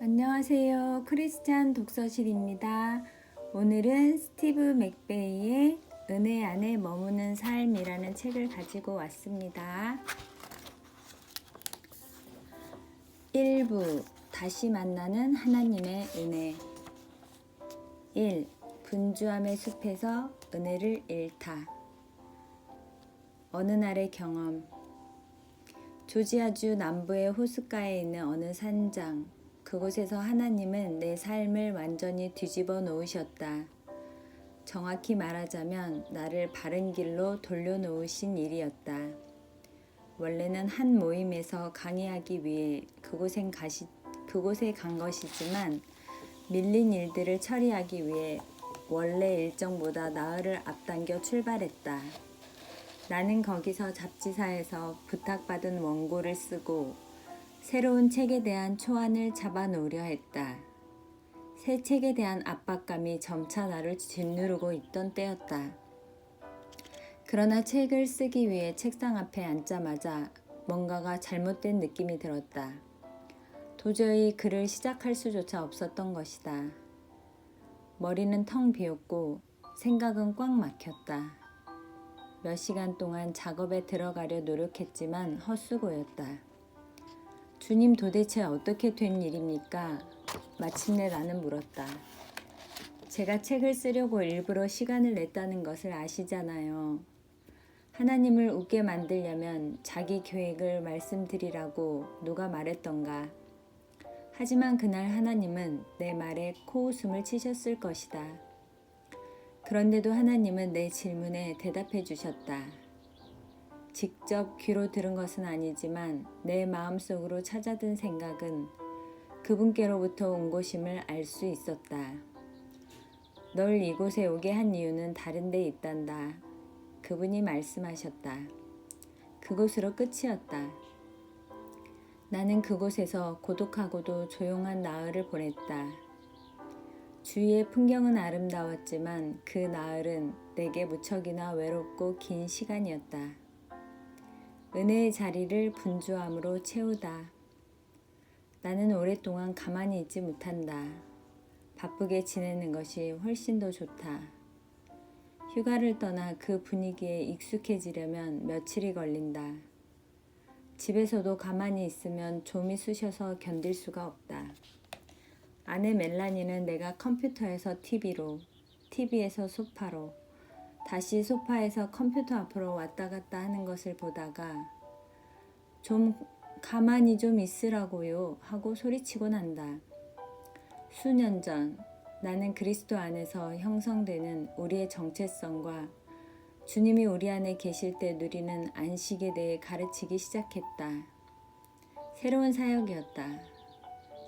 안녕하세요. 크리스찬 독서실입니다. 오늘은 스티브 맥베이의 은혜 안에 머무는 삶이라는 책을 가지고 왔습니다. 1부 다시 만나는 하나님의 은혜 1. 분주함의 숲에서 은혜를 잃다. 어느 날의 경험. 조지아주 남부의 호숫가에 있는 어느 산장. 그곳에서 하나님은 내 삶을 완전히 뒤집어 놓으셨다. 정확히 말하자면 나를 바른 길로 돌려놓으신 일이었다. 원래는 한 모임에서 강의하기 위해 그곳에 간 것이지만 밀린 일들을 처리하기 위해 원래 일정보다 나흘을 앞당겨 출발했다. 나는 거기서 잡지사에서 부탁받은 원고를 쓰고 새로운 책에 대한 초안을 잡아놓으려 했다. 새 책에 대한 압박감이 점차 나를 짓누르고 있던 때였다. 그러나 책을 쓰기 위해 책상 앞에 앉자마자 뭔가가 잘못된 느낌이 들었다. 도저히 글을 시작할 수조차 없었던 것이다. 머리는 텅 비었고 생각은 꽉 막혔다. 몇 시간 동안 작업에 들어가려 노력했지만 헛수고였다. 주님, 도대체 어떻게 된 일입니까? 마침내 나는 물었다. 제가 책을 쓰려고 일부러 시간을 냈다는 것을 아시잖아요. 하나님을 웃게 만들려면 자기 계획을 말씀드리라고 누가 말했던가. 하지만 그날 하나님은 내 말에 코웃음을 치셨을 것이다. 그런데도 하나님은 내 질문에 대답해 주셨다. 직접 귀로 들은 것은 아니지만 내 마음속으로 찾아든 생각은 그분께로부터 온 것임을 알 수 있었다. 널 이곳에 오게 한 이유는 다른 데 있단다. 그분이 말씀하셨다. 그곳으로 끝이었다. 나는 그곳에서 고독하고도 조용한 나흘을 보냈다. 주위의 풍경은 아름다웠지만 그 나흘은 내게 무척이나 외롭고 긴 시간이었다. 은혜의 자리를 분주함으로 채우다. 나는 오랫동안 가만히 있지 못한다. 바쁘게 지내는 것이 훨씬 더 좋다. 휴가를 떠나 그 분위기에 익숙해지려면 며칠이 걸린다. 집에서도 가만히 있으면 좀이 쑤셔서 견딜 수가 없다. 아내 멜라니는 내가 컴퓨터에서 TV로, TV에서 소파로, 다시 소파에서 컴퓨터 앞으로 왔다 갔다 하는 것을 보다가 좀 가만히 좀 있으라고요 하고 소리치곤 한다. 수년 전 나는 그리스도 안에서 형성되는 우리의 정체성과 주님이 우리 안에 계실 때 누리는 안식에 대해 가르치기 시작했다. 새로운 사역이었다.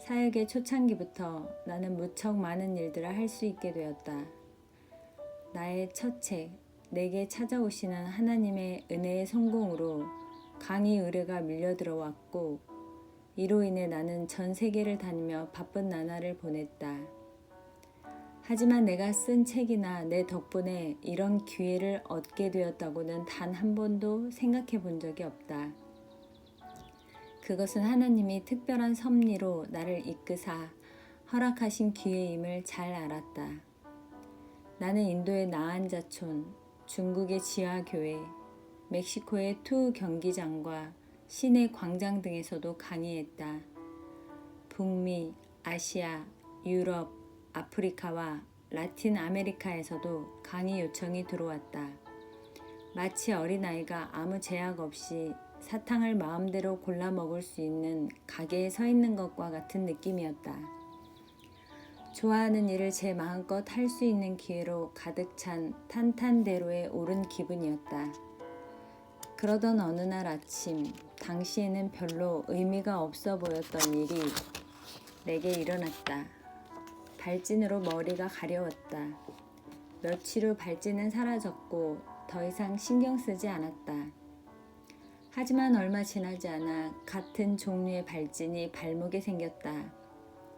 사역의 초창기부터 나는 무척 많은 일들을 할 수 있게 되었다. 나의 첫 책, 내게 찾아오시는 하나님의 은혜의 성공으로 강의 의뢰가 밀려들어왔고 이로 인해 나는 전 세계를 다니며 바쁜 나날을 보냈다. 하지만 내가 쓴 책이나 내 덕분에 이런 기회를 얻게 되었다고는 단 한 번도 생각해 본 적이 없다. 그것은 하나님이 특별한 섭리로 나를 이끄사 허락하신 기회임을 잘 알았다. 나는 인도의 나한자촌, 중국의 지하교회, 멕시코의 투 경기장과 시내 광장 등에서도 강의했다. 북미, 아시아, 유럽, 아프리카와 라틴 아메리카에서도 강의 요청이 들어왔다. 마치 어린아이가 아무 제약 없이 사탕을 마음대로 골라 먹을 수 있는 가게에 서 있는 것과 같은 느낌이었다. 좋아하는 일을 제 마음껏 할 수 있는 기회로 가득 찬 탄탄대로에 오른 기분이었다. 그러던 어느 날 아침, 당시에는 별로 의미가 없어 보였던 일이 내게 일어났다. 발진으로 머리가 가려웠다. 며칠 후 발진은 사라졌고 더 이상 신경 쓰지 않았다. 하지만 얼마 지나지 않아 같은 종류의 발진이 발목에 생겼다.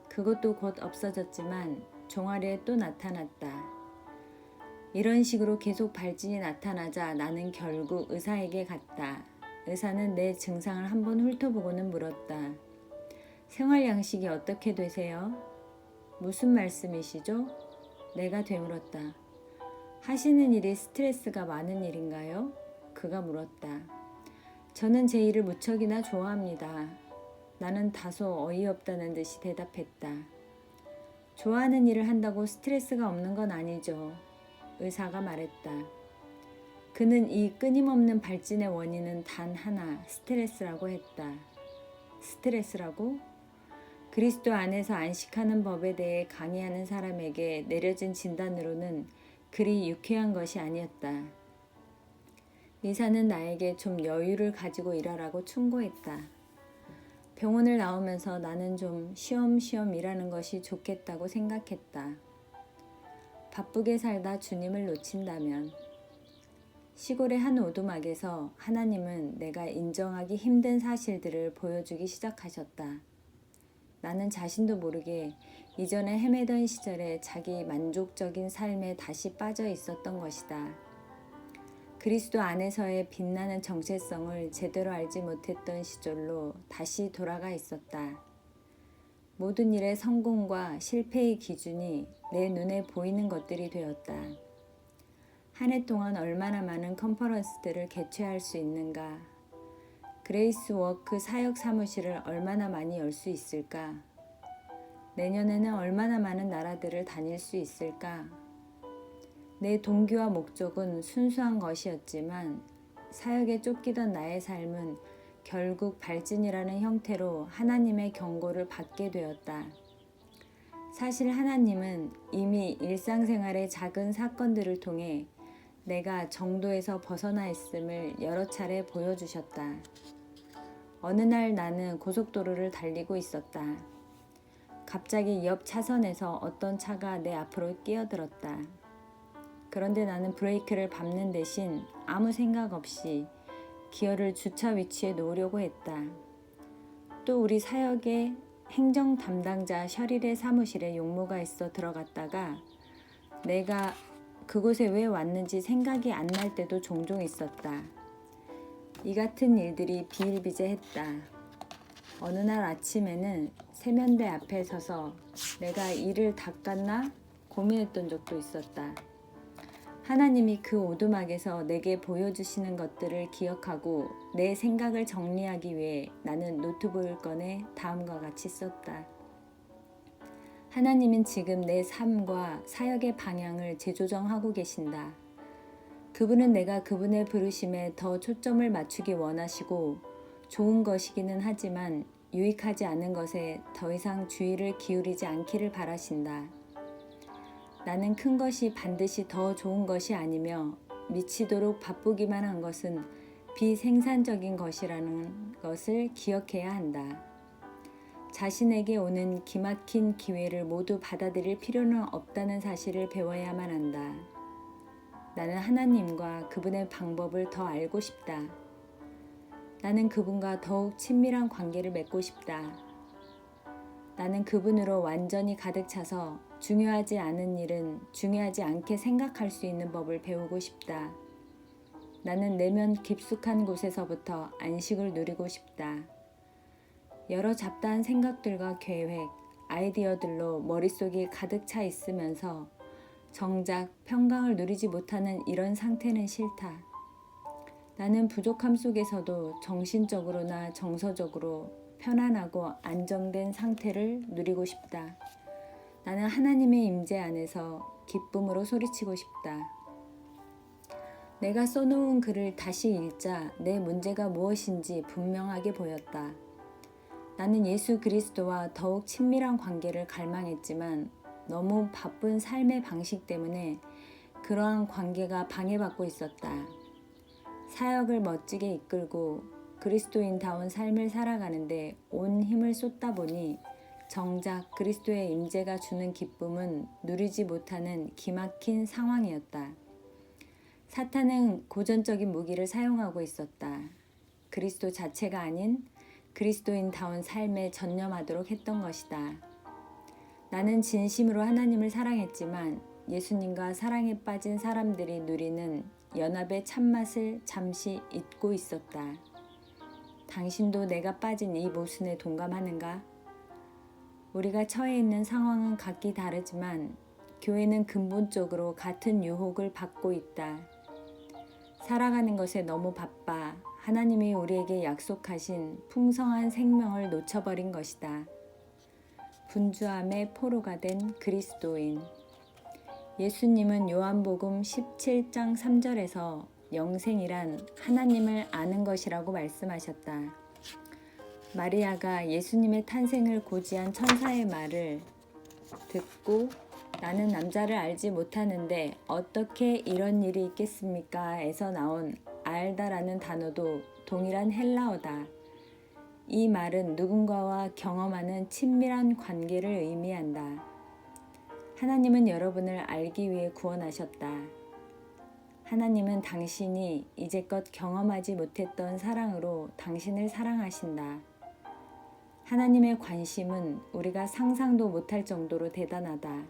그것도 곧 없어졌지만 종아리에 또 나타났다. 이런 식으로 계속 발진이 나타나자 나는 결국 의사에게 갔다. 의사는 내 증상을 한번 훑어보고는 물었다. 생활 양식이 어떻게 되세요? 무슨 말씀이시죠? 내가 되물었다. 하시는 일이 스트레스가 많은 일인가요? 그가 물었다. 저는 제 일을 무척이나 좋아합니다. 나는 다소 어이없다는 듯이 대답했다. 좋아하는 일을 한다고 스트레스가 없는 건 아니죠. 의사가 말했다. 그는 이 끊임없는 발진의 원인은 단 하나, 스트레스라고 했다. 스트레스라고? 그리스도 안에서 안식하는 법에 대해 강의하는 사람에게 내려진 진단으로는 그리 유쾌한 것이 아니었다. 의사는 나에게 좀 여유를 가지고 일하라고 충고했다. 병원을 나오면서 나는 좀 쉬엄쉬엄 일하는 것이 좋겠다고 생각했다. 바쁘게 살다 주님을 놓친다면. 시골의 한 오두막에서 하나님은 내가 인정하기 힘든 사실들을 보여주기 시작하셨다. 나는 자신도 모르게 이전에 헤매던 시절에 자기 만족적인 삶에 다시 빠져 있었던 것이다. 그리스도 안에서의 빛나는 정체성을 제대로 알지 못했던 시절로 다시 돌아가 있었다. 모든 일의 성공과 실패의 기준이 내 눈에 보이는 것들이 되었다. 한 해 동안 얼마나 많은 컨퍼런스들을 개최할 수 있는가? 그레이스 워크 사역 사무실을 얼마나 많이 열 수 있을까? 내년에는 얼마나 많은 나라들을 다닐 수 있을까? 내 동기와 목적은 순수한 것이었지만 사역에 쫓기던 나의 삶은 결국 발진이라는 형태로 하나님의 경고를 받게 되었다. 사실 하나님은 이미 일상생활의 작은 사건들을 통해 내가 정도에서 벗어나 있음을 여러 차례 보여주셨다. 어느 날 나는 고속도로를 달리고 있었다. 갑자기 옆 차선에서 어떤 차가 내 앞으로 끼어들었다. 그런데 나는 브레이크를 밟는 대신 아무 생각 없이 기어를 주차 위치에 놓으려고 했다. 또 우리 사역의 행정 담당자 셔릴의 사무실에 용무가 있어 들어갔다가 내가 그곳에 왜 왔는지 생각이 안 날 때도 종종 있었다. 이 같은 일들이 비일비재했다. 어느 날 아침에는 세면대 앞에 서서 내가 이를 닦았나 고민했던 적도 있었다. 하나님이 그 오두막에서 내게 보여주시는 것들을 기억하고 내 생각을 정리하기 위해 나는 노트북을 꺼내 다음과 같이 썼다. 하나님은 지금 내 삶과 사역의 방향을 재조정하고 계신다. 그분은 내가 그분의 부르심에 더 초점을 맞추기 원하시고 좋은 것이기는 하지만 유익하지 않은 것에 더 이상 주의를 기울이지 않기를 바라신다. 나는 큰 것이 반드시 더 좋은 것이 아니며 미치도록 바쁘기만 한 것은 비생산적인 것이라는 것을 기억해야 한다. 자신에게 오는 기막힌 기회를 모두 받아들일 필요는 없다는 사실을 배워야만 한다. 나는 하나님과 그분의 방법을 더 알고 싶다. 나는 그분과 더욱 친밀한 관계를 맺고 싶다. 나는 그분으로 완전히 가득 차서 중요하지 않은 일은 중요하지 않게 생각할 수 있는 법을 배우고 싶다. 나는 내면 깊숙한 곳에서부터 안식을 누리고 싶다. 여러 잡다한 생각들과 계획, 아이디어들로 머릿속이 가득 차 있으면서 정작 평강을 누리지 못하는 이런 상태는 싫다. 나는 부족함 속에서도 정신적으로나 정서적으로 편안하고 안정된 상태를 누리고 싶다. 나는 하나님의 임재 안에서 기쁨으로 소리치고 싶다. 내가 써놓은 글을 다시 읽자 내 문제가 무엇인지 분명하게 보였다. 나는 예수 그리스도와 더욱 친밀한 관계를 갈망했지만 너무 바쁜 삶의 방식 때문에 그러한 관계가 방해받고 있었다. 사역을 멋지게 이끌고 그리스도인다운 삶을 살아가는데 온 힘을 쏟다 보니 정작 그리스도의 임재가 주는 기쁨은 누리지 못하는 기막힌 상황이었다. 사탄은 고전적인 무기를 사용하고 있었다. 그리스도 자체가 아닌 그리스도인다운 삶에 전념하도록 했던 것이다. 나는 진심으로 하나님을 사랑했지만 예수님과 사랑에 빠진 사람들이 누리는 연합의 참맛을 잠시 잊고 있었다. 당신도 내가 빠진 이 모순에 동감하는가? 우리가 처해 있는 상황은 각기 다르지만 교회는 근본적으로 같은 유혹을 받고 있다. 살아가는 것에 너무 바빠 하나님이 우리에게 약속하신 풍성한 생명을 놓쳐버린 것이다. 분주함의 포로가 된 그리스도인. 예수님은 요한복음 17장 3절에서 영생이란 하나님을 아는 것이라고 말씀하셨다. 마리아가 예수님의 탄생을 고지한 천사의 말을 듣고 나는 남자를 알지 못하는데 어떻게 이런 일이 있겠습니까? 에서 나온 알다라는 단어도 동일한 헬라어다. 이 말은 누군가와 경험하는 친밀한 관계를 의미한다. 하나님은 여러분을 알기 위해 구원하셨다. 하나님은 당신이 이제껏 경험하지 못했던 사랑으로 당신을 사랑하신다. 하나님의 관심은 우리가 상상도 못할 정도로 대단하다.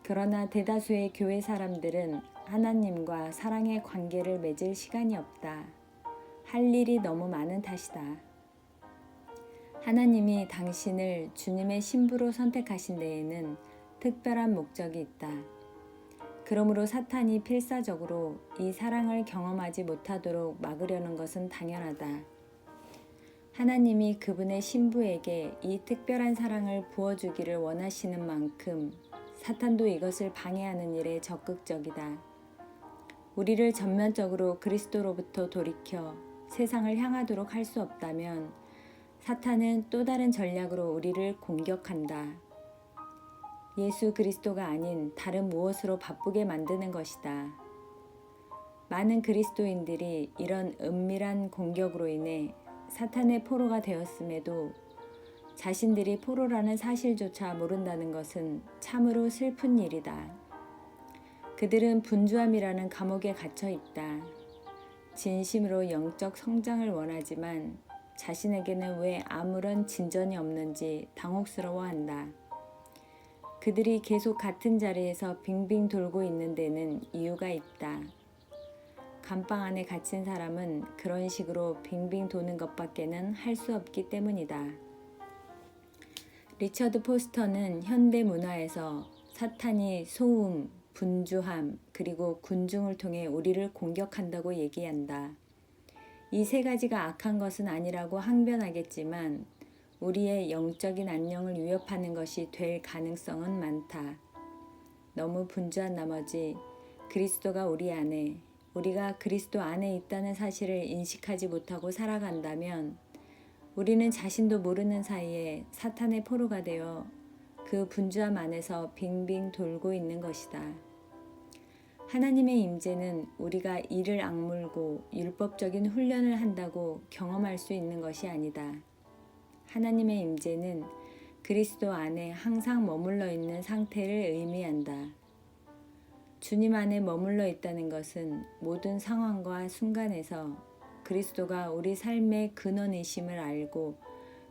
그러나 대다수의 교회 사람들은 하나님과 사랑의 관계를 맺을 시간이 없다. 할 일이 너무 많은 탓이다. 하나님이 당신을 주님의 신부로 선택하신 데에는 특별한 목적이 있다. 그러므로 사탄이 필사적으로 이 사랑을 경험하지 못하도록 막으려는 것은 당연하다. 하나님이 그분의 신부에게 이 특별한 사랑을 부어주기를 원하시는 만큼 사탄도 이것을 방해하는 일에 적극적이다. 우리를 전면적으로 그리스도로부터 돌이켜 세상을 향하도록 할 수 없다면 사탄은 또 다른 전략으로 우리를 공격한다. 예수 그리스도가 아닌 다른 무엇으로 바쁘게 만드는 것이다. 많은 그리스도인들이 이런 은밀한 공격으로 인해 사탄의 포로가 되었음에도 자신들이 포로라는 사실조차 모른다는 것은 참으로 슬픈 일이다. 그들은 분주함이라는 감옥에 갇혀 있다. 진심으로 영적 성장을 원하지만 자신에게는 왜 아무런 진전이 없는지 당혹스러워한다. 그들이 계속 같은 자리에서 빙빙 돌고 있는 데는 이유가 있다. 감방 안에 갇힌 사람은 그런 식으로 빙빙 도는 것밖에는 할 수 없기 때문이다. 리처드 포스터는 현대 문화에서 사탄이 소음, 분주함, 그리고 군중을 통해 우리를 공격한다고 얘기한다. 이 세 가지가 악한 것은 아니라고 항변하겠지만 우리의 영적인 안녕을 위협하는 것이 될 가능성은 많다. 너무 분주한 나머지 그리스도가 우리 안에, 우리가 그리스도 안에 있다는 사실을 인식하지 못하고 살아간다면 우리는 자신도 모르는 사이에 사탄의 포로가 되어 그 분주함 안에서 빙빙 돌고 있는 것이다. 하나님의 임재는 우리가 이를 악물고 율법적인 훈련을 한다고 경험할 수 있는 것이 아니다. 하나님의 임재는 그리스도 안에 항상 머물러 있는 상태를 의미한다. 주님 안에 머물러 있다는 것은 모든 상황과 순간에서 그리스도가 우리 삶의 근원이심을 알고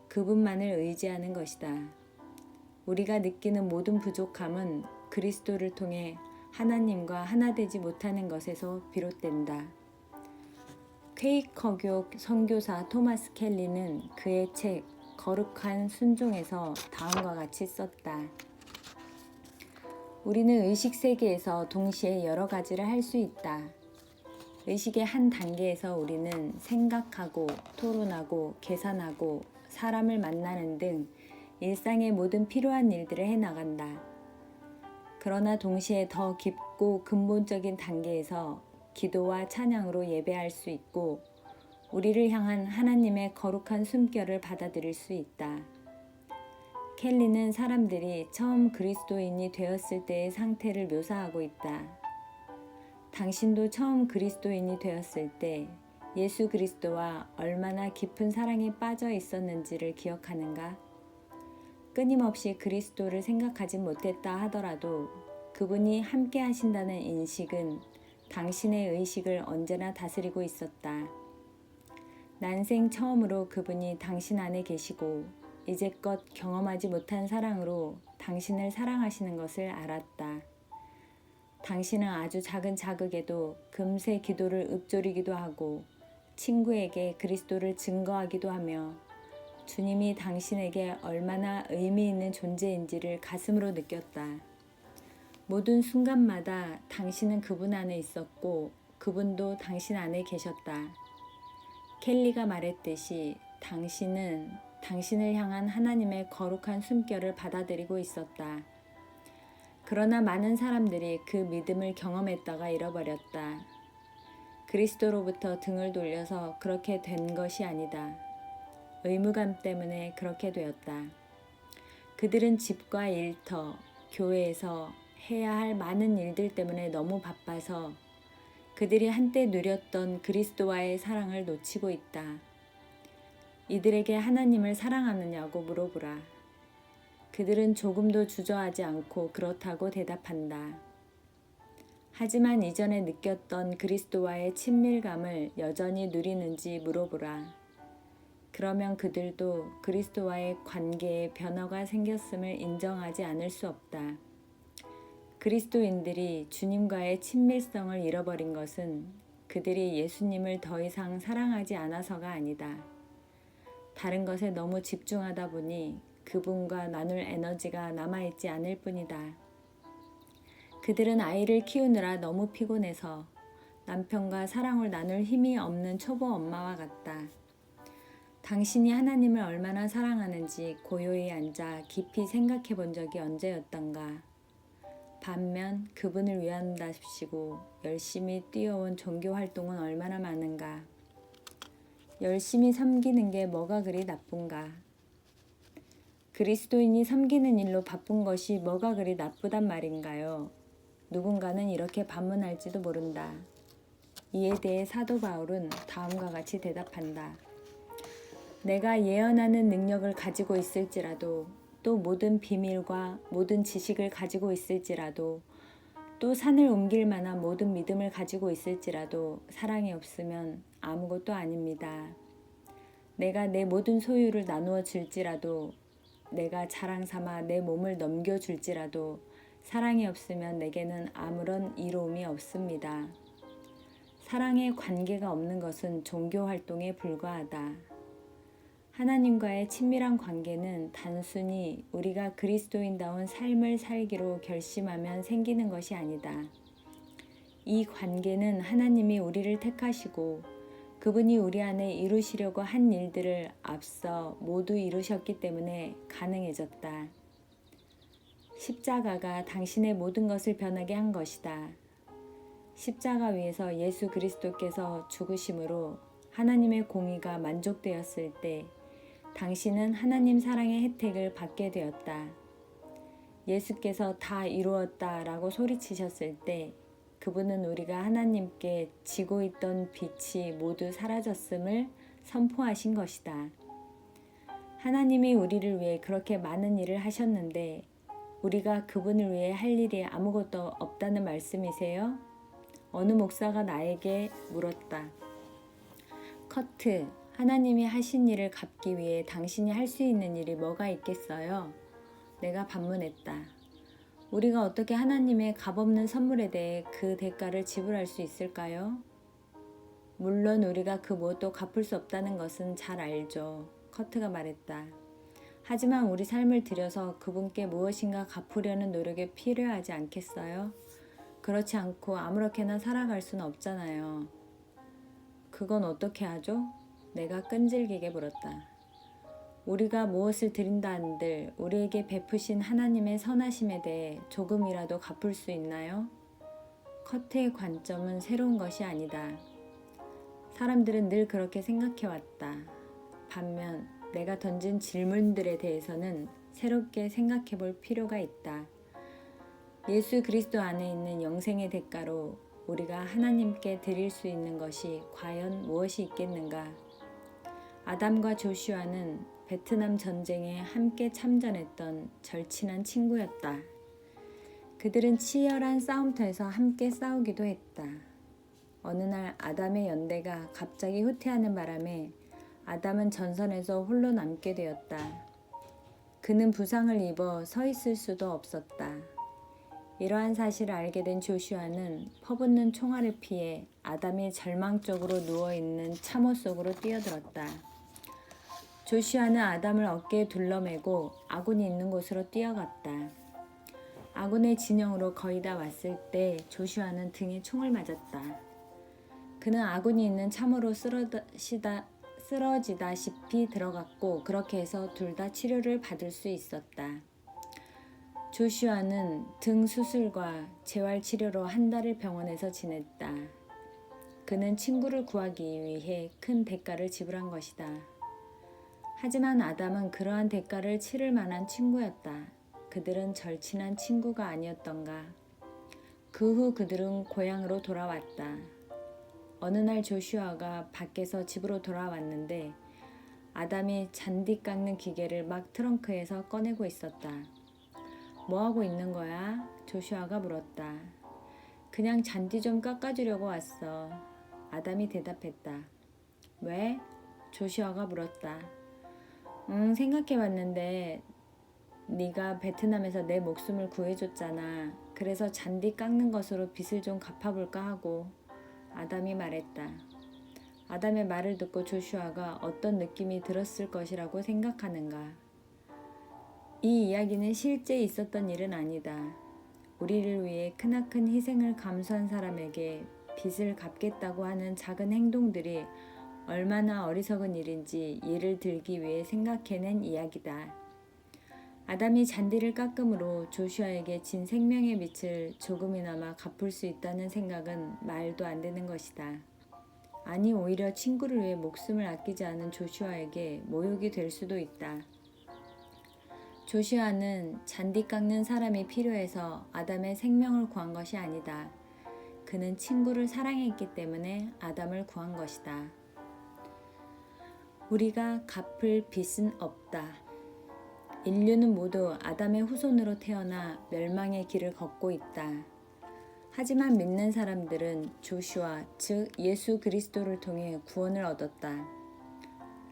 그분만을 의지하는 것이다. 우리가 느끼는 모든 부족함은 그리스도를 통해 하나님과 하나 되지 못하는 것에서 비롯된다. 퀘이커교 선교사 토마스 켈리는 그의 책 거룩한 순종에서 다음과 같이 썼다. 우리는 의식 세계에서 동시에 여러 가지를 할 수 있다. 의식의 한 단계에서 우리는 생각하고 토론하고 계산하고 사람을 만나는 등 일상의 모든 필요한 일들을 해나간다. 그러나 동시에 더 깊고 근본적인 단계에서 기도와 찬양으로 예배할 수 있고 우리를 향한 하나님의 거룩한 숨결을 받아들일 수 있다. 켈리는 사람들이 처음 그리스도인이 되었을 때의 상태를 묘사하고 있다. 당신도 처음 그리스도인이 되었을 때 예수 그리스도와 얼마나 깊은 사랑에 빠져 있었는지를 기억하는가? 끊임없이 그리스도를 생각하지 못했다 하더라도 그분이 함께 하신다는 인식은 당신의 의식을 언제나 다스리고 있었다. 난생 처음으로 그분이 당신 안에 계시고 이제껏 경험하지 못한 사랑으로 당신을 사랑하시는 것을 알았다. 당신은 아주 작은 자극에도 금세 기도를 읊조리기도 하고 친구에게 그리스도를 증거하기도 하며 주님이 당신에게 얼마나 의미 있는 존재인지를 가슴으로 느꼈다. 모든 순간마다 당신은 그분 안에 있었고 그분도 당신 안에 계셨다. 켈리가 말했듯이 당신은 당신을 향한 하나님의 거룩한 숨결을 받아들이고 있었다. 그러나 많은 사람들이 그 믿음을 경험했다가 잃어버렸다. 그리스도로부터 등을 돌려서 그렇게 된 것이 아니다. 의무감 때문에 그렇게 되었다. 그들은 집과 일터, 교회에서 해야 할 많은 일들 때문에 너무 바빠서 그들이 한때 누렸던 그리스도와의 사랑을 놓치고 있다. 이들에게 하나님을 사랑하느냐고 물어보라. 그들은 조금도 주저하지 않고 그렇다고 대답한다. 하지만 이전에 느꼈던 그리스도와의 친밀감을 여전히 누리는지 물어보라. 그러면 그들도 그리스도와의 관계에 변화가 생겼음을 인정하지 않을 수 없다. 그리스도인들이 주님과의 친밀성을 잃어버린 것은 그들이 예수님을 더 이상 사랑하지 않아서가 아니다. 다른 것에 너무 집중하다 보니 그분과 나눌 에너지가 남아있지 않을 뿐이다. 그들은 아이를 키우느라 너무 피곤해서 남편과 사랑을 나눌 힘이 없는 초보 엄마와 같다. 당신이 하나님을 얼마나 사랑하는지 고요히 앉아 깊이 생각해 본 적이 언제였던가. 반면 그분을 위한답시고 열심히 뛰어온 종교 활동은 얼마나 많은가. 열심히 섬기는 게 뭐가 그리 나쁜가. 그리스도인이 섬기는 일로 바쁜 것이 뭐가 그리 나쁘단 말인가요? 누군가는 이렇게 반문할지도 모른다. 이에 대해 사도 바울은 다음과 같이 대답한다. 내가 예언하는 능력을 가지고 있을지라도 또 모든 비밀과 모든 지식을 가지고 있을지라도 또 산을 옮길 만한 모든 믿음을 가지고 있을지라도 사랑이 없으면 아무것도 아닙니다. 내가 내 모든 소유를 나누어 줄지라도 내가 자랑 삼아 내 몸을 넘겨줄지라도 사랑이 없으면 내게는 아무런 이로움이 없습니다. 사랑의 관계가 없는 것은 종교 활동에 불과하다. 하나님과의 친밀한 관계는 단순히 우리가 그리스도인다운 삶을 살기로 결심하면 생기는 것이 아니다. 이 관계는 하나님이 우리를 택하시고 그분이 우리 안에 이루시려고 한 일들을 앞서 모두 이루셨기 때문에 가능해졌다. 십자가가 당신의 모든 것을 변하게 한 것이다. 십자가 위에서 예수 그리스도께서 죽으심으로 하나님의 공의가 만족되었을 때 당신은 하나님 사랑의 혜택을 받게 되었다. 예수께서 다 이루었다라고 소리치셨을 때 그분은 우리가 하나님께 지고 있던 빛이 모두 사라졌음을 선포하신 것이다. 하나님이 우리를 위해 그렇게 많은 일을 하셨는데 우리가 그분을 위해 할 일이 아무것도 없다는 말씀이세요? 어느 목사가 나에게 물었다. 커트, 하나님이 하신 일을 갚기 위해 당신이 할 수 있는 일이 뭐가 있겠어요? 내가 반문했다. 우리가 어떻게 하나님의 값없는 선물에 대해 그 대가를 지불할 수 있을까요? 물론 우리가 그 무엇도 갚을 수 없다는 것은 잘 알죠. 커트가 말했다. 하지만 우리 삶을 들여서 그분께 무엇인가 갚으려는 노력이 필요하지 않겠어요? 그렇지 않고 아무렇게나 살아갈 수는 없잖아요. 그건 어떻게 하죠? 내가 끈질기게 물었다. 우리가 무엇을 드린다 한들 우리에게 베푸신 하나님의 선하심에 대해 조금이라도 갚을 수 있나요? 커트의 관점은 새로운 것이 아니다. 사람들은 늘 그렇게 생각해왔다. 반면 내가 던진 질문들에 대해서는 새롭게 생각해 볼 필요가 있다. 예수 그리스도 안에 있는 영생의 대가로 우리가 하나님께 드릴 수 있는 것이 과연 무엇이 있겠는가? 아담과 조슈아는 베트남 전쟁에 함께 참전했던 절친한 친구였다. 그들은 치열한 싸움터에서 함께 싸우기도 했다. 어느 날 아담의 연대가 갑자기 후퇴하는 바람에 아담은 전선에서 홀로 남게 되었다. 그는 부상을 입어 서 있을 수도 없었다. 이러한 사실을 알게 된 조슈아는 퍼붓는 총알을 피해 아담이 절망적으로 누워있는 참호 속으로 뛰어들었다. 조슈아는 아담을 어깨에 둘러매고 아군이 있는 곳으로 뛰어갔다. 아군의 진영으로 거의 다 왔을 때 조슈아는 등에 총을 맞았다. 그는 아군이 있는 참으로 쓰러지다시피 들어갔고 그렇게 해서 둘 다 치료를 받을 수 있었다. 조슈아는 등 수술과 재활치료로 한 달을 병원에서 지냈다. 그는 친구를 구하기 위해 큰 대가를 지불한 것이다. 하지만 아담은 그러한 대가를 치를 만한 친구였다. 그들은 절친한 친구가 아니었던가. 그 후 그들은 고향으로 돌아왔다. 어느 날 조슈아가 밖에서 집으로 돌아왔는데 아담이 잔디 깎는 기계를 막 트렁크에서 꺼내고 있었다. 뭐 하고 있는 거야? 조슈아가 물었다. 그냥 잔디 좀 깎아주려고 왔어. 아담이 대답했다. 왜? 조슈아가 물었다. 생각해봤는데 네가 베트남에서 내 목숨을 구해줬잖아. 그래서 잔디 깎는 것으로 빚을 좀 갚아볼까 하고. 아담이 말했다. 아담의 말을 듣고 조슈아가 어떤 느낌이 들었을 것이라고 생각하는가? 이 이야기는 실제 있었던 일은 아니다. 우리를 위해 크나큰 희생을 감수한 사람에게 빚을 갚겠다고 하는 작은 행동들이 얼마나 어리석은 일인지 예를 들기 위해 생각해낸 이야기다. 아담이 잔디를 깎음으로 조슈아에게 진 생명의 빚을 조금이나마 갚을 수 있다는 생각은 말도 안 되는 것이다. 아니 오히려 친구를 위해 목숨을 아끼지 않은 조슈아에게 모욕이 될 수도 있다. 조슈아는 잔디 깎는 사람이 필요해서 아담의 생명을 구한 것이 아니다. 그는 친구를 사랑했기 때문에 아담을 구한 것이다. 우리가 갚을 빚은 없다. 인류는 모두 아담의 후손으로 태어나 멸망의 길을 걷고 있다. 하지만 믿는 사람들은 조슈아, 즉 예수 그리스도를 통해 구원을 얻었다.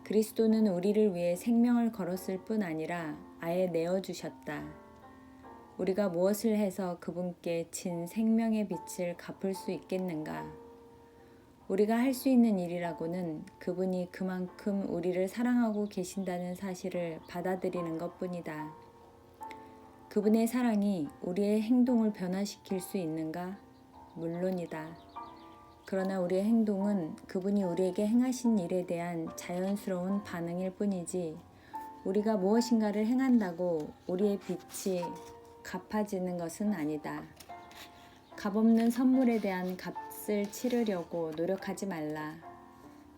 그리스도는 우리를 위해 생명을 걸었을 뿐 아니라 아예 내어주셨다. 우리가 무엇을 해서 그분께 진 생명의 빚을 갚을 수 있겠는가? 우리가 할 수 있는 일이라고는 그분이 그만큼 우리를 사랑하고 계신다는 사실을 받아들이는 것뿐이다. 그분의 사랑이 우리의 행동을 변화시킬 수 있는가? 물론이다. 그러나 우리의 행동은 그분이 우리에게 행하신 일에 대한 자연스러운 반응일 뿐이지 우리가 무엇인가를 행한다고 우리의 빚이 갚아지는 것은 아니다. 값없는 선물에 대한 값을 치르려고 노력하지 말라.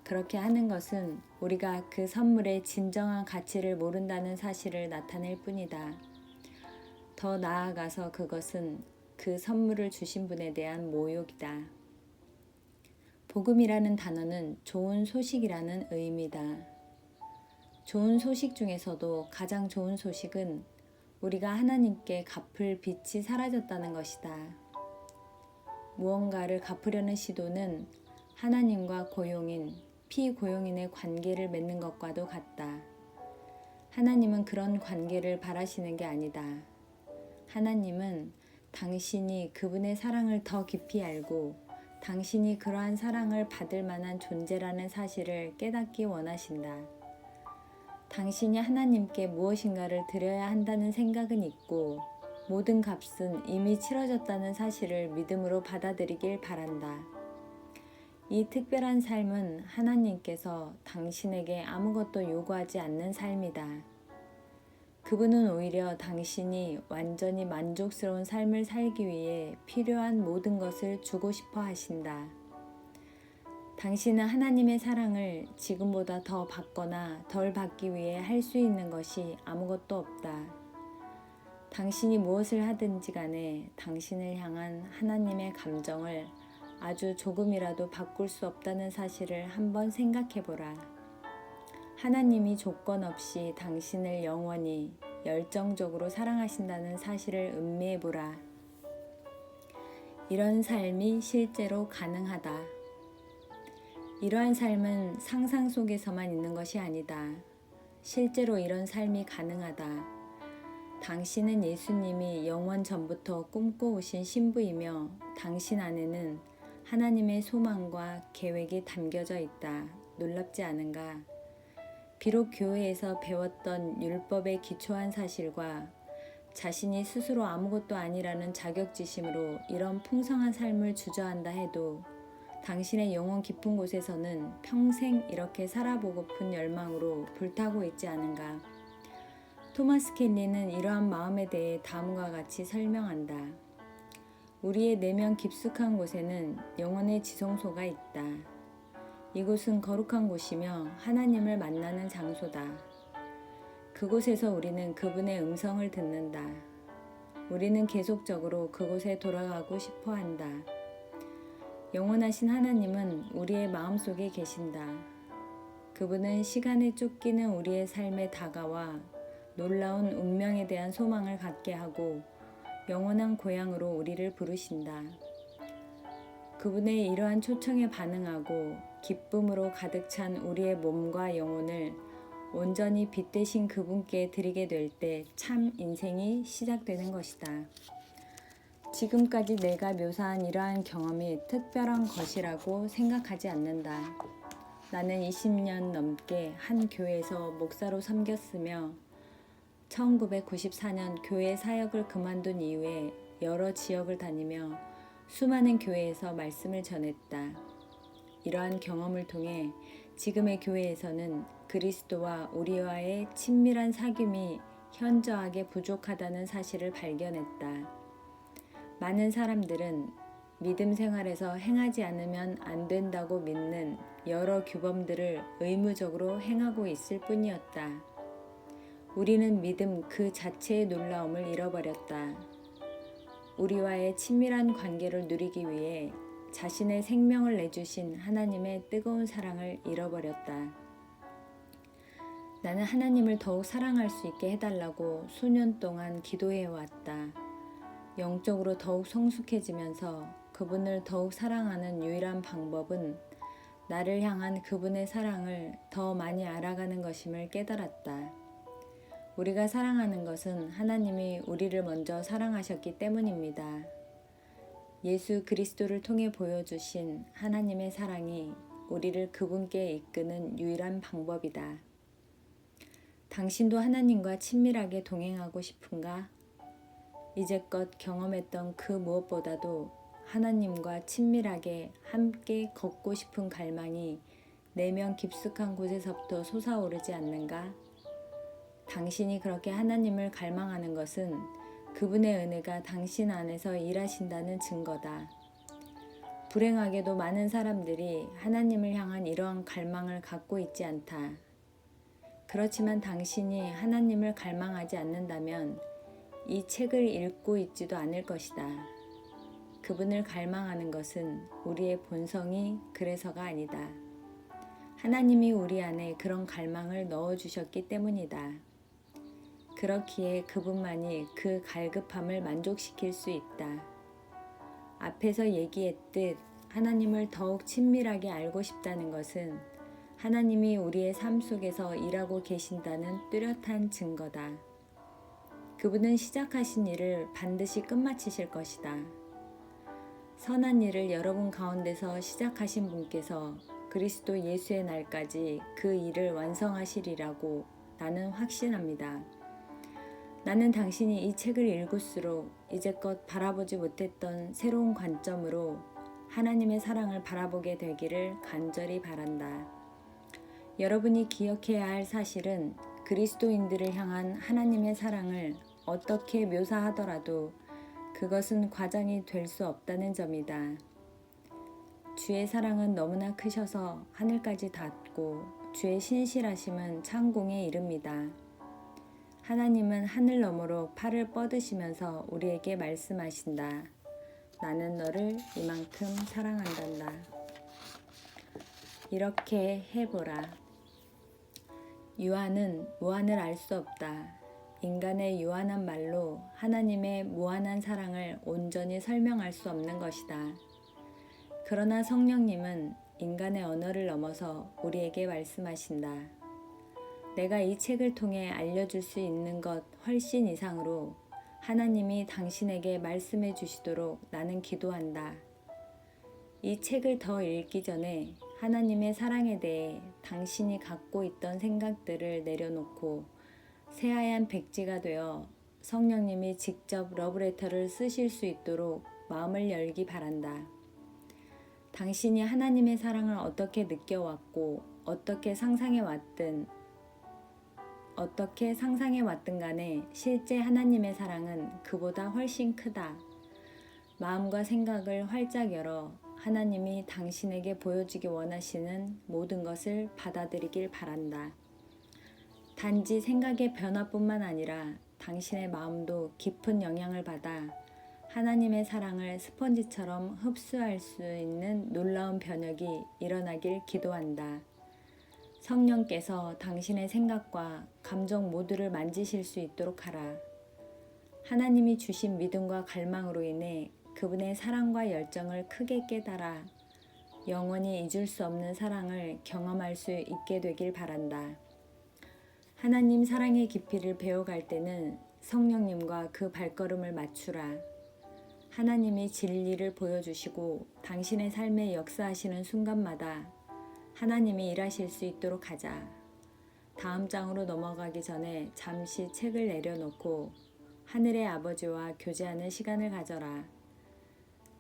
그렇게 하는 것은 우리가 그 선물의 진정한 가치를 모른다는 사실을 나타낼 뿐이다. 더 나아가서 그것은 그 선물을 주신 분에 대한 모욕이다. 복음이라는 단어는 좋은 소식이라는 의미다. 좋은 소식 중에서도 가장 좋은 소식은 우리가 하나님께 갚을 빚이 사라졌다는 것이다. 무언가를 갚으려는 시도는 하나님과 고용인, 피고용인의 관계를 맺는 것과도 같다. 하나님은 그런 관계를 바라시는 게 아니다. 하나님은 당신이 그분의 사랑을 더 깊이 알고 당신이 그러한 사랑을 받을 만한 존재라는 사실을 깨닫기 원하신다. 당신이 하나님께 무엇인가를 드려야 한다는 생각은 있고 모든 값은 이미 치러졌다는 사실을 믿음으로 받아들이길 바란다. 이 특별한 삶은 하나님께서 당신에게 아무것도 요구하지 않는 삶이다. 그분은 오히려 당신이 완전히 만족스러운 삶을 살기 위해 필요한 모든 것을 주고 싶어 하신다. 당신은 하나님의 사랑을 지금보다 더 받거나 덜 받기 위해 할 수 있는 것이 아무것도 없다. 당신이 무엇을 하든지 간에 당신을 향한 하나님의 감정을 아주 조금이라도 바꿀 수 없다는 사실을 한번 생각해보라. 하나님이 조건 없이 당신을 영원히 열정적으로 사랑하신다는 사실을 음미해보라. 이런 삶이 실제로 가능하다. 이러한 삶은 상상 속에서만 있는 것이 아니다. 실제로 이런 삶이 가능하다. 당신은 예수님이 영원 전부터 꿈꿔오신 신부이며 당신 안에는 하나님의 소망과 계획이 담겨져 있다. 놀랍지 않은가? 비록 교회에서 배웠던 율법에 기초한 사실과 자신이 스스로 아무것도 아니라는 자격지심으로 이런 풍성한 삶을 주저한다 해도 당신의 영혼 깊은 곳에서는 평생 이렇게 살아보고픈 열망으로 불타고 있지 않은가. 토마스 켈리는 이러한 마음에 대해 다음과 같이 설명한다. 우리의 내면 깊숙한 곳에는 영혼의 지성소가 있다. 이곳은 거룩한 곳이며 하나님을 만나는 장소다. 그곳에서 우리는 그분의 음성을 듣는다. 우리는 계속적으로 그곳에 돌아가고 싶어 한다. 영원하신 하나님은 우리의 마음속에 계신다. 그분은 시간에 쫓기는 우리의 삶에 다가와 놀라운 운명에 대한 소망을 갖게 하고 영원한 고향으로 우리를 부르신다. 그분의 이러한 초청에 반응하고 기쁨으로 가득 찬 우리의 몸과 영혼을 온전히 빛 대신 그분께 드리게 될 때 참 인생이 시작되는 것이다. 지금까지 내가 묘사한 이러한 경험이 특별한 것이라고 생각하지 않는다. 나는 20년 넘게 한 교회에서 목사로 섬겼으며 1994년 교회 사역을 그만둔 이후에 여러 지역을 다니며 수많은 교회에서 말씀을 전했다. 이러한 경험을 통해 지금의 교회에서는 그리스도와 우리와의 친밀한 사귐이 현저하게 부족하다는 사실을 발견했다. 많은 사람들은 믿음 생활에서 행하지 않으면 안 된다고 믿는 여러 규범들을 의무적으로 행하고 있을 뿐이었다. 우리는 믿음 그 자체의 놀라움을 잃어버렸다. 우리와의 친밀한 관계를 누리기 위해 자신의 생명을 내주신 하나님의 뜨거운 사랑을 잃어버렸다. 나는 하나님을 더욱 사랑할 수 있게 해달라고 수년 동안 기도해왔다. 영적으로 더욱 성숙해지면서 그분을 더욱 사랑하는 유일한 방법은 나를 향한 그분의 사랑을 더 많이 알아가는 것임을 깨달았다. 우리가 사랑하는 것은 하나님이 우리를 먼저 사랑하셨기 때문입니다. 예수 그리스도를 통해 보여주신 하나님의 사랑이 우리를 그분께 이끄는 유일한 방법이다. 당신도 하나님과 친밀하게 동행하고 싶은가? 이제껏 경험했던 그 무엇보다도 하나님과 친밀하게 함께 걷고 싶은 갈망이 내면 깊숙한 곳에서부터 솟아오르지 않는가? 당신이 그렇게 하나님을 갈망하는 것은 그분의 은혜가 당신 안에서 일하신다는 증거다. 불행하게도 많은 사람들이 하나님을 향한 이러한 갈망을 갖고 있지 않다. 그렇지만 당신이 하나님을 갈망하지 않는다면 이 책을 읽고 있지도 않을 것이다. 그분을 갈망하는 것은 우리의 본성이 그래서가 아니다. 하나님이 우리 안에 그런 갈망을 넣어주셨기 때문이다. 그렇기에 그분만이 그 갈급함을 만족시킬 수 있다. 앞에서 얘기했듯 하나님을 더욱 친밀하게 알고 싶다는 것은 하나님이 우리의 삶 속에서 일하고 계신다는 뚜렷한 증거다. 그분은 시작하신 일을 반드시 끝마치실 것이다. 선한 일을 여러분 가운데서 시작하신 분께서 그리스도 예수의 날까지 그 일을 완성하시리라고 나는 확신합니다. 나는 당신이 이 책을 읽을수록 이제껏 바라보지 못했던 새로운 관점으로 하나님의 사랑을 바라보게 되기를 간절히 바란다. 여러분이 기억해야 할 사실은 그리스도인들을 향한 하나님의 사랑을 어떻게 묘사하더라도 그것은 과장이 될 수 없다는 점이다. 주의 사랑은 너무나 크셔서 하늘까지 닿고 주의 신실하심은 창공에 이릅니다. 하나님은 하늘 너머로 팔을 뻗으시면서 우리에게 말씀하신다. 나는 너를 이만큼 사랑한단다. 이렇게 해보라. 유한은 무한을 알 수 없다. 인간의 유한한 말로 하나님의 무한한 사랑을 온전히 설명할 수 없는 것이다. 그러나 성령님은 인간의 언어를 넘어서 우리에게 말씀하신다. 내가 이 책을 통해 알려줄 수 있는 것 훨씬 이상으로 하나님이 당신에게 말씀해 주시도록 나는 기도한다. 이 책을 더 읽기 전에 하나님의 사랑에 대해 당신이 갖고 있던 생각들을 내려놓고 새하얀 백지가 되어 성령님이 직접 러브레터를 쓰실 수 있도록 마음을 열기 바란다. 당신이 하나님의 사랑을 어떻게 느껴왔고 어떻게 상상해 왔든 간에 실제 하나님의 사랑은 그보다 훨씬 크다. 마음과 생각을 활짝 열어 하나님이 당신에게 보여주기 원하시는 모든 것을 받아들이길 바란다. 단지 생각의 변화뿐만 아니라 당신의 마음도 깊은 영향을 받아 하나님의 사랑을 스펀지처럼 흡수할 수 있는 놀라운 변혁이 일어나길 기도한다. 성령께서 당신의 생각과 감정 모두를 만지실 수 있도록 하라. 하나님이 주신 믿음과 갈망으로 인해 그분의 사랑과 열정을 크게 깨달아 영원히 잊을 수 없는 사랑을 경험할 수 있게 되길 바란다. 하나님 사랑의 깊이를 배워갈 때는 성령님과 그 발걸음을 맞추라. 하나님이 진리를 보여주시고 당신의 삶에 역사하시는 순간마다 하나님이 일하실 수 있도록 하자. 다음 장으로 넘어가기 전에 잠시 책을 내려놓고 하늘의 아버지와 교제하는 시간을 가져라.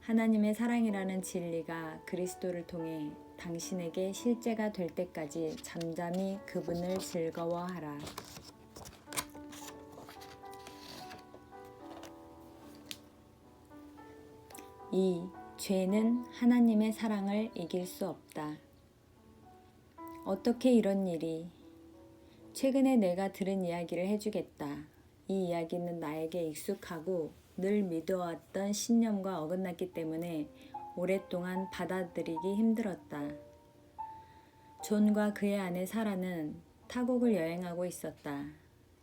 하나님의 사랑이라는 진리가 그리스도를 통해 당신에게 실제가 될 때까지 잠잠히 그분을 즐거워하라. 2. 죄는 하나님의 사랑을 이길 수 없다. 어떻게 이런 일이? 최근에 내가 들은 이야기를 해주겠다. 이 이야기는 나에게 익숙하고 늘 믿어왔던 신념과 어긋났기 때문에 오랫동안 받아들이기 힘들었다. 존과 그의 아내 사라는 타국을 여행하고 있었다.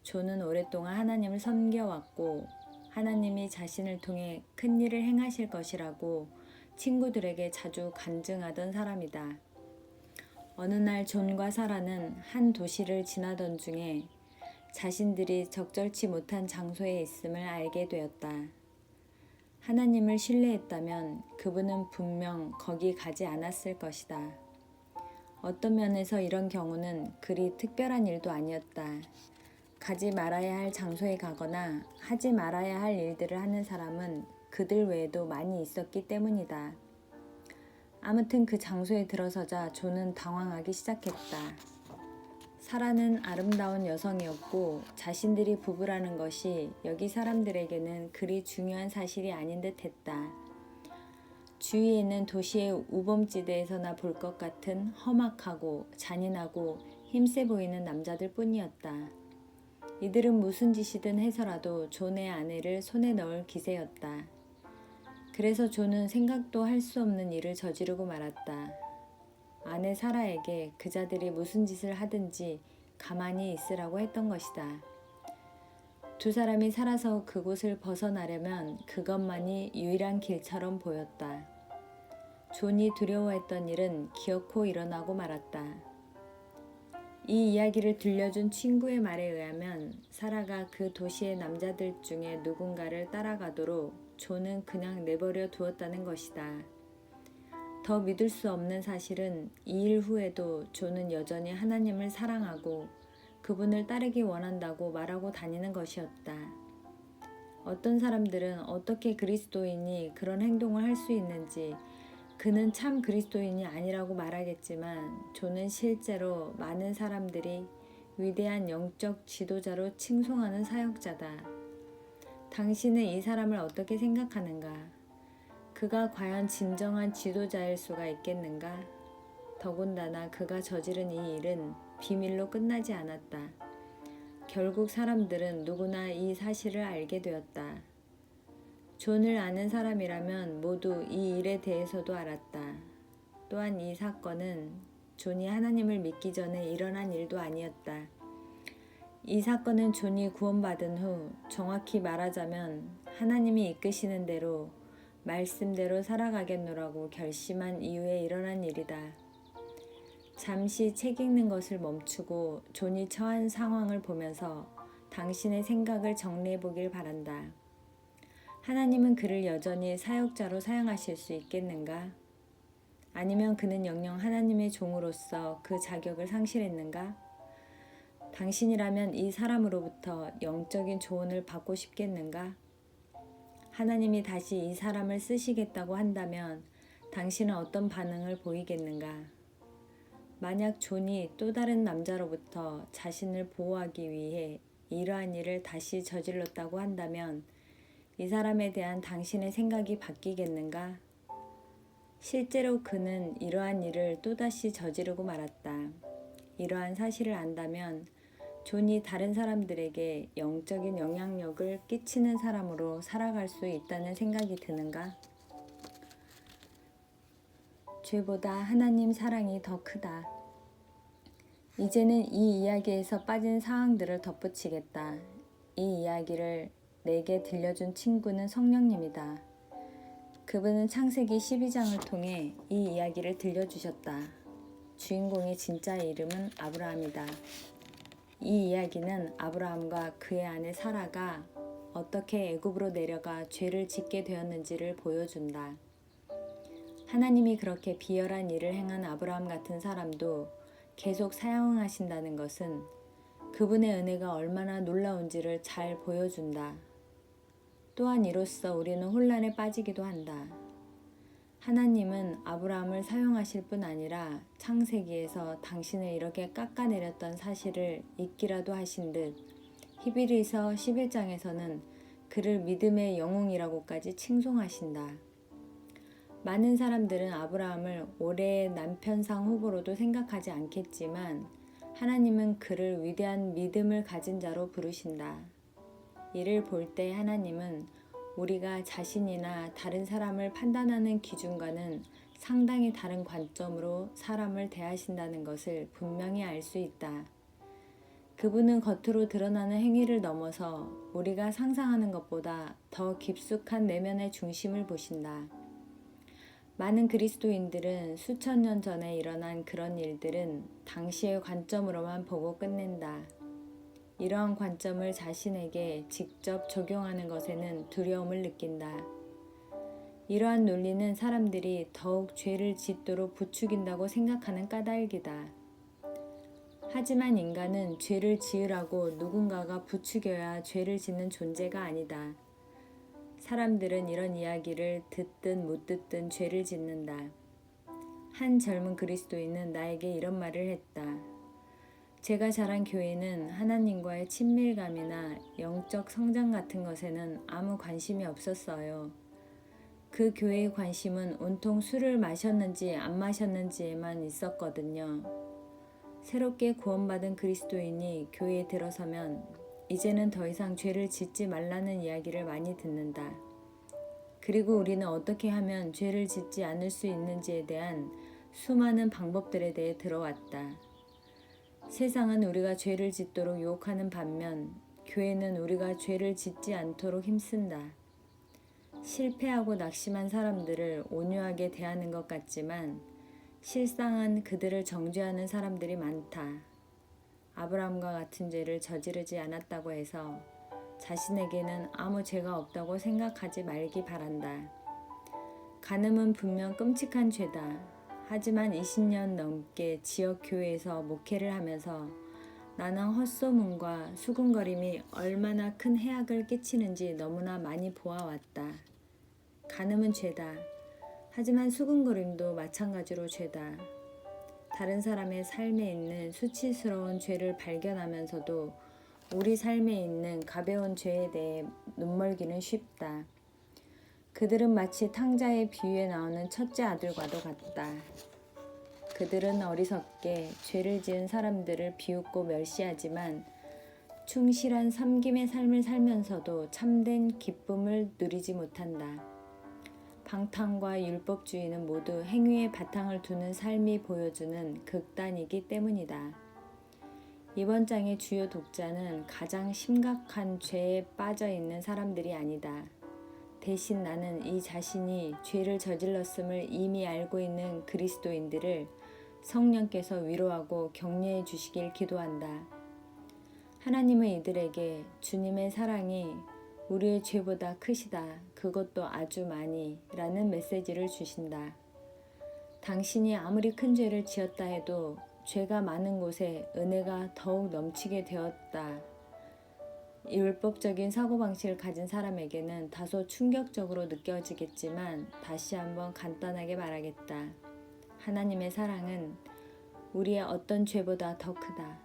존은 오랫동안 하나님을 섬겨왔고 하나님이 자신을 통해 큰 일을 행하실 것이라고 친구들에게 자주 간증하던 사람이다. 어느 날 존과 사라는 한 도시를 지나던 중에 자신들이 적절치 못한 장소에 있음을 알게 되었다. 하나님을 신뢰했다면 그분은 분명 거기 가지 않았을 것이다. 어떤 면에서 이런 경우는 그리 특별한 일도 아니었다. 가지 말아야 할 장소에 가거나 하지 말아야 할 일들을 하는 사람은 그들 외에도 많이 있었기 때문이다. 아무튼 그 장소에 들어서자 존은 당황하기 시작했다. 사라는 아름다운 여성이었고 자신들이 부부라는 것이 여기 사람들에게는 그리 중요한 사실이 아닌 듯 했다. 주위에 있는 도시의 우범지대에서나 볼 것 같은 험악하고 잔인하고 힘세 보이는 남자들 뿐이었다. 이들은 무슨 짓이든 해서라도 존의 아내를 손에 넣을 기세였다. 그래서 존은 생각도 할 수 없는 일을 저지르고 말았다. 아내 사라에게 그자들이 무슨 짓을 하든지 가만히 있으라고 했던 것이다. 두 사람이 살아서 그곳을 벗어나려면 그것만이 유일한 길처럼 보였다. 존이 두려워했던 일은 기어코 일어나고 말았다. 이 이야기를 들려준 친구의 말에 의하면 사라가 그 도시의 남자들 중에 누군가를 따라가도록 존은 그냥 내버려 두었다는 것이다. 더 믿을 수 없는 사실은 이 일 후에도 존은 여전히 하나님을 사랑하고 그분을 따르기 원한다고 말하고 다니는 것이었다. 어떤 사람들은 어떻게 그리스도인이 그런 행동을 할 수 있는지 그는 참 그리스도인이 아니라고 말하겠지만 존은 실제로 많은 사람들이 위대한 영적 지도자로 칭송하는 사역자다. 당신은 이 사람을 어떻게 생각하는가? 그가 과연 진정한 지도자일 수가 있겠는가? 더군다나 그가 저지른 이 일은 비밀로 끝나지 않았다. 결국 사람들은 누구나 이 사실을 알게 되었다. 존을 아는 사람이라면 모두 이 일에 대해서도 알았다. 또한 이 사건은 존이 하나님을 믿기 전에 일어난 일도 아니었다. 이 사건은 존이 구원받은 후 정확히 말하자면 하나님이 이끄시는 대로 말씀대로 살아가겠노라고 결심한 이후에 일어난 일이다. 잠시 책 읽는 것을 멈추고 존이 처한 상황을 보면서 당신의 생각을 정리해 보길 바란다. 하나님은 그를 여전히 사역자로 사용하실 수 있겠는가? 아니면 그는 영영 하나님의 종으로서 그 자격을 상실했는가? 당신이라면 이 사람으로부터 영적인 조언을 받고 싶겠는가? 하나님이 다시 이 사람을 쓰시겠다고 한다면 당신은 어떤 반응을 보이겠는가? 만약 존이 또 다른 남자로부터 자신을 보호하기 위해 이러한 일을 다시 저질렀다고 한다면 이 사람에 대한 당신의 생각이 바뀌겠는가? 실제로 그는 이러한 일을 또다시 저지르고 말았다. 이러한 사실을 안다면 존이 다른 사람들에게 영적인 영향력을 끼치는 사람으로 살아갈 수 있다는 생각이 드는가? 죄보다 하나님 사랑이 더 크다. 이제는 이 이야기에서 빠진 사항들을 덧붙이겠다. 이 이야기를 내게 들려준 친구는 성령님이다. 그분은 창세기 12장을 통해 이 이야기를 들려주셨다. 주인공의 진짜 이름은 아브라함이다. 이 이야기는 아브라함과 그의 아내 사라가 어떻게 애굽으로 내려가 죄를 짓게 되었는지를 보여준다. 하나님이 그렇게 비열한 일을 행한 아브라함 같은 사람도 계속 사용하신다는 것은 그분의 은혜가 얼마나 놀라운지를 잘 보여준다. 또한 이로써 우리는 혼란에 빠지기도 한다. 하나님은 아브라함을 사용하실 뿐 아니라 창세기에서 당신을 이렇게 깎아내렸던 사실을 잊기라도 하신 듯 히브리서 11장에서는 그를 믿음의 영웅이라고까지 칭송하신다. 많은 사람들은 아브라함을 올해의 남편상 후보로도 생각하지 않겠지만 하나님은 그를 위대한 믿음을 가진 자로 부르신다. 이를 볼 때 하나님은 우리가 자신이나 다른 사람을 판단하는 기준과는 상당히 다른 관점으로 사람을 대하신다는 것을 분명히 알 수 있다. 그분은 겉으로 드러나는 행위를 넘어서 우리가 상상하는 것보다 더 깊숙한 내면의 중심을 보신다. 많은 그리스도인들은 수천 년 전에 일어난 그런 일들은 당시의 관점으로만 보고 끝낸다. 이러한 관점을 자신에게 직접 적용하는 것에는 두려움을 느낀다. 이러한 논리는 사람들이 더욱 죄를 짓도록 부추긴다고 생각하는 까닭이다. 하지만 인간은 죄를 지으라고 누군가가 부추겨야 죄를 짓는 존재가 아니다. 사람들은 이런 이야기를 듣든 못 듣든 죄를 짓는다. 한 젊은 그리스도인은 나에게 이런 말을 했다. 제가 자란 교회는 하나님과의 친밀감이나 영적 성장 같은 것에는 아무 관심이 없었어요. 그 교회의 관심은 온통 술을 마셨는지 안 마셨는지에만 있었거든요. 새롭게 구원받은 그리스도인이 교회에 들어서면 이제는 더 이상 죄를 짓지 말라는 이야기를 많이 듣는다. 그리고 우리는 어떻게 하면 죄를 짓지 않을 수 있는지에 대한 수많은 방법들에 대해 들어왔다. 세상은 우리가 죄를 짓도록 유혹하는 반면 교회는 우리가 죄를 짓지 않도록 힘쓴다. 실패하고 낙심한 사람들을 온유하게 대하는 것 같지만 실상은 그들을 정죄하는 사람들이 많다. 아브라함과 같은 죄를 저지르지 않았다고 해서 자신에게는 아무 죄가 없다고 생각하지 말기 바란다. 간음은 분명 끔찍한 죄다. 하지만 20년 넘게 지역 교회에서 목회를 하면서 나는 헛소문과 수군거림이 얼마나 큰 해악을 끼치는지 너무나 많이 보아왔다. 간음은 죄다. 하지만 수군거림도 마찬가지로 죄다. 다른 사람의 삶에 있는 수치스러운 죄를 발견하면서도 우리 삶에 있는 가벼운 죄에 대해 눈멀기는 쉽다. 그들은 마치 탕자의 비유에 나오는 첫째 아들과도 같다. 그들은 어리석게 죄를 지은 사람들을 비웃고 멸시하지만 충실한 섬김의 삶을 살면서도 참된 기쁨을 누리지 못한다. 방탕과 율법주의는 모두 행위에 바탕을 두는 삶이 보여주는 극단이기 때문이다. 이번 장의 주요 독자는 가장 심각한 죄에 빠져 있는 사람들이 아니다. 대신 나는 이 자신이 죄를 저질렀음을 이미 알고 있는 그리스도인들을 성령께서 위로하고 격려해 주시길 기도한다. 하나님은 이들에게 주님의 사랑이 우리의 죄보다 크시다. 그것도 아주 많이 라는 메시지를 주신다. 당신이 아무리 큰 죄를 지었다 해도 죄가 많은 곳에 은혜가 더욱 넘치게 되었다. 이 율법적인 사고방식을 가진 사람에게는 다소 충격적으로 느껴지겠지만 다시 한번 간단하게 말하겠다. 하나님의 사랑은 우리의 어떤 죄보다 더 크다.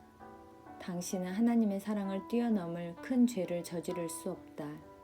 당신은 하나님의 사랑을 뛰어넘을 큰 죄를 저지를 수 없다.